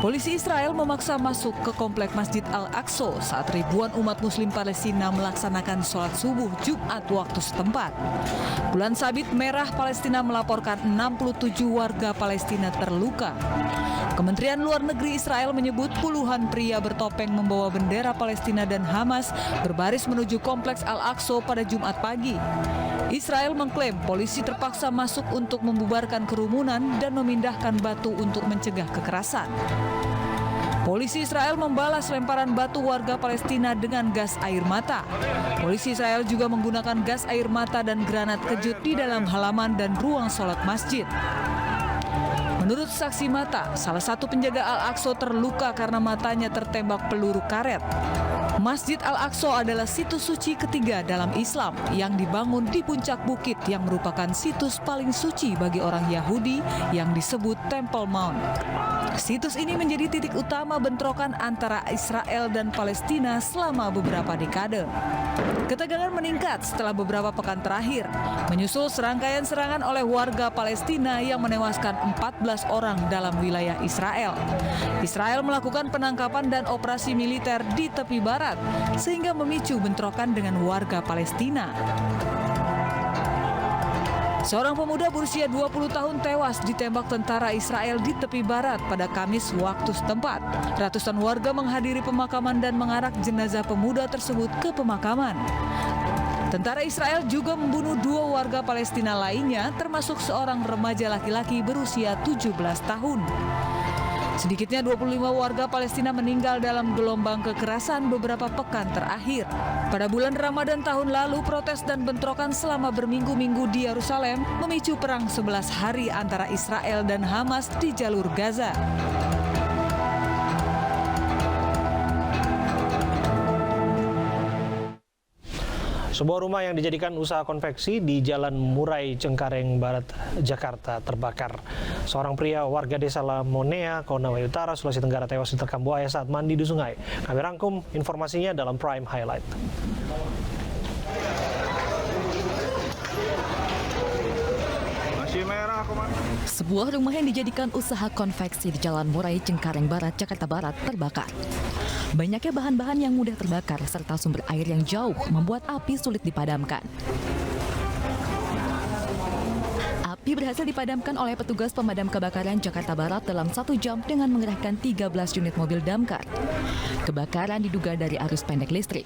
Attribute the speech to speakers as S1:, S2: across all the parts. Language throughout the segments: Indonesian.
S1: Polisi Israel memaksa masuk ke komplek Masjid Al-Aqsa saat ribuan umat muslim Palestina melaksanakan sholat subuh Jumat waktu setempat. Bulan Sabit Merah Palestina melaporkan 67 warga Palestina terluka. Kementerian Luar Negeri Israel menyebut puluhan pria bertopeng membawa bendera Palestina dan Hamas berbaris menuju kompleks Al-Aqsa pada Jumat pagi. Israel mengklaim polisi terpaksa masuk untuk membubarkan kerumunan dan memindahkan batu untuk mencegah kekerasan. Polisi Israel membalas lemparan batu warga Palestina dengan gas air mata. Polisi Israel juga menggunakan gas air mata dan granat kejut di dalam halaman dan ruang sholat masjid. Menurut saksi mata, salah satu penjaga Al-Aqsa terluka karena matanya tertembak peluru karet. Masjid Al-Aqsa adalah situs suci ketiga dalam Islam yang dibangun di puncak bukit yang merupakan situs paling suci bagi orang Yahudi yang disebut Temple Mount. Situs ini menjadi titik utama bentrokan antara Israel dan Palestina selama beberapa dekade. Ketegangan meningkat setelah beberapa pekan terakhir, menyusul serangkaian serangan oleh warga Palestina yang menewaskan 14 orang dalam wilayah Israel. Israel melakukan penangkapan dan operasi militer di tepi barat, sehingga memicu bentrokan dengan warga Palestina. Seorang pemuda berusia 20 tahun tewas ditembak tentara Israel di tepi barat pada Kamis waktu setempat. Ratusan warga menghadiri pemakaman dan mengarak jenazah pemuda tersebut ke pemakaman. Tentara Israel juga membunuh 2 warga Palestina lainnya, termasuk seorang remaja laki-laki berusia 17 tahun. Sedikitnya 25 warga Palestina meninggal dalam gelombang kekerasan beberapa pekan terakhir. Pada bulan Ramadan tahun lalu, protes dan bentrokan selama berminggu-minggu di Yerusalem memicu perang 11 hari antara Israel dan Hamas di jalur Gaza.
S2: Sebuah rumah yang dijadikan usaha konveksi di Jalan Murai, Cengkareng Barat, Jakarta terbakar. Seorang pria warga desa Lamonea, Konawe Utara, Sulawesi Tenggara tewas diterkam buaya saat mandi di sungai. Kami rangkum informasinya dalam Prime Highlight.
S3: Sebuah rumah yang dijadikan usaha konveksi di Jalan Murai, Cengkareng Barat, Jakarta Barat terbakar. Banyaknya bahan-bahan yang mudah terbakar serta sumber air yang jauh membuat api sulit dipadamkan. Api berhasil dipadamkan oleh petugas pemadam kebakaran Jakarta Barat dalam 1 jam dengan mengerahkan 13 unit mobil damkar. Kebakaran diduga dari arus pendek listrik.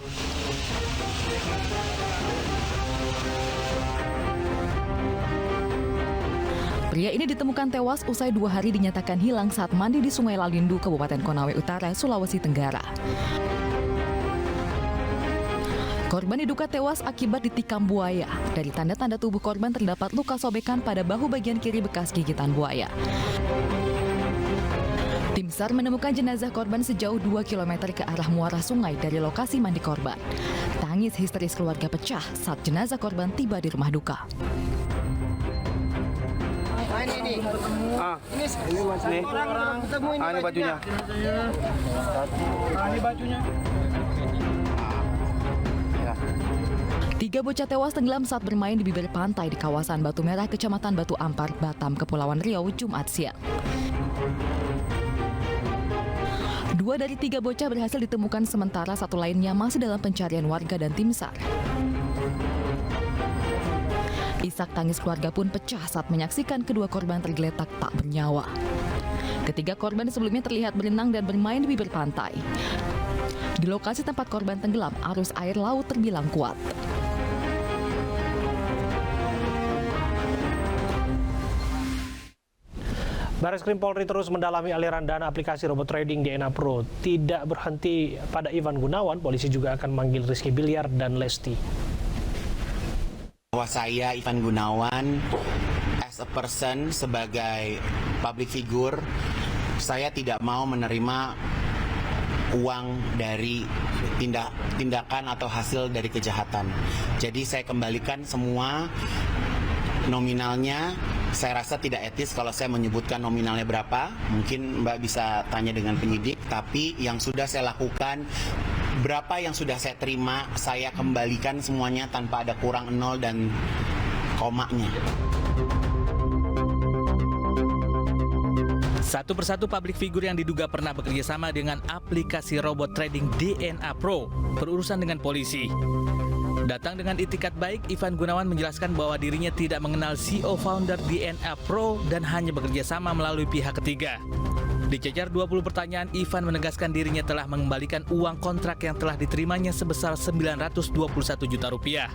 S3: Pria ini ditemukan tewas usai 2 hari dinyatakan hilang saat mandi di Sungai Lalindu, Kabupaten Konawe Utara, Sulawesi Tenggara. Korban diduga tewas akibat ditikam buaya. Dari tanda-tanda tubuh korban terdapat luka sobekan pada bahu bagian kiri bekas gigitan buaya. Tim SAR menemukan jenazah korban sejauh 2 km ke arah muara sungai dari lokasi mandi korban. Tangis histeris keluarga pecah saat jenazah korban tiba di rumah duka.
S4: Ini ketemu ini bajunya. Ini bajunya.
S3: 3 bocah tewas tenggelam saat bermain di bibir pantai di kawasan Batu Merah, Kecamatan Batu Ampar, Batam, Kepulauan Riau, Jumat siang. 2 dari 3 bocah berhasil ditemukan, sementara 1 lainnya masih dalam pencarian warga dan tim SAR. Isak tangis keluarga pun pecah saat menyaksikan kedua korban tergeletak tak bernyawa. Ketiga korban sebelumnya terlihat berenang dan bermain di bibir pantai. Di lokasi tempat korban tenggelam, arus air laut terbilang kuat.
S2: Bareskrim Polri terus mendalami aliran dana aplikasi robot trading DNA Pro. Tidak berhenti pada Ivan Gunawan, polisi juga akan manggil Rizky Bilyar dan Lesti.
S5: Bahwa saya, Ivan Gunawan, as a person, sebagai public figure, saya tidak mau menerima uang dari tindakan atau hasil dari kejahatan. Jadi saya kembalikan semua nominalnya. Saya rasa tidak etis kalau saya menyebutkan nominalnya berapa. Mungkin Mbak bisa tanya dengan penyidik, tapi yang sudah saya lakukan, berapa yang sudah saya terima, saya kembalikan semuanya tanpa ada kurang 0 dan komanya.
S6: Satu persatu publik figur yang diduga pernah bekerja sama dengan aplikasi robot trading DNA Pro berurusan dengan polisi. Datang dengan itikat baik, Ivan Gunawan menjelaskan bahwa dirinya tidak mengenal CEO founder DNA Pro dan hanya bekerja sama melalui pihak ketiga. Dicecar 20 pertanyaan, Ivan menegaskan dirinya telah mengembalikan uang kontrak yang telah diterimanya sebesar 921 juta rupiah.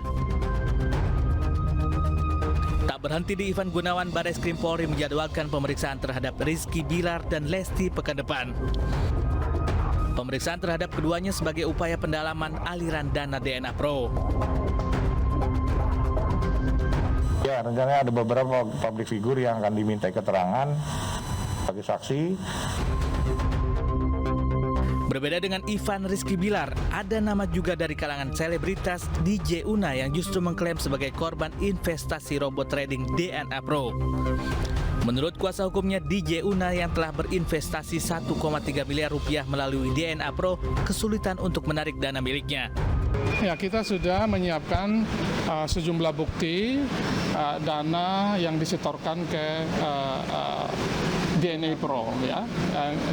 S6: Tak berhenti di Ivan Gunawan, Barreskrim Polri menjadwalkan pemeriksaan terhadap Rizky Bilar dan Lesti pekan depan. Pemeriksaan terhadap keduanya sebagai upaya pendalaman aliran dana DNA Pro.
S7: Ya, rencananya ada beberapa public figure yang akan dimintai keterangan sebagai saksi.
S6: Berbeda dengan Ivan Rizky Bilar, ada nama juga dari kalangan selebritas DJ Una yang justru mengklaim sebagai korban investasi robot trading DNA Pro. Menurut kuasa hukumnya, DJ Una yang telah berinvestasi 1,3 miliar rupiah melalui DNA Pro kesulitan untuk menarik dana miliknya.
S8: Ya, kita sudah menyiapkan sejumlah bukti dana yang disetorkan ke DNA Pro, ya,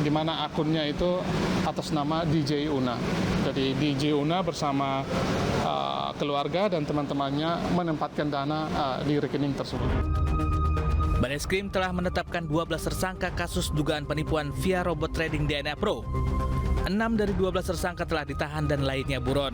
S8: di mana akunnya itu atas nama DJ Una. Jadi DJ Una bersama keluarga dan teman-temannya menempatkan dana di rekening tersebut.
S6: Barreskrim telah menetapkan 12 tersangka kasus dugaan penipuan via robot trading DNA Pro. 6 dari 12 tersangka telah ditahan dan lainnya buron.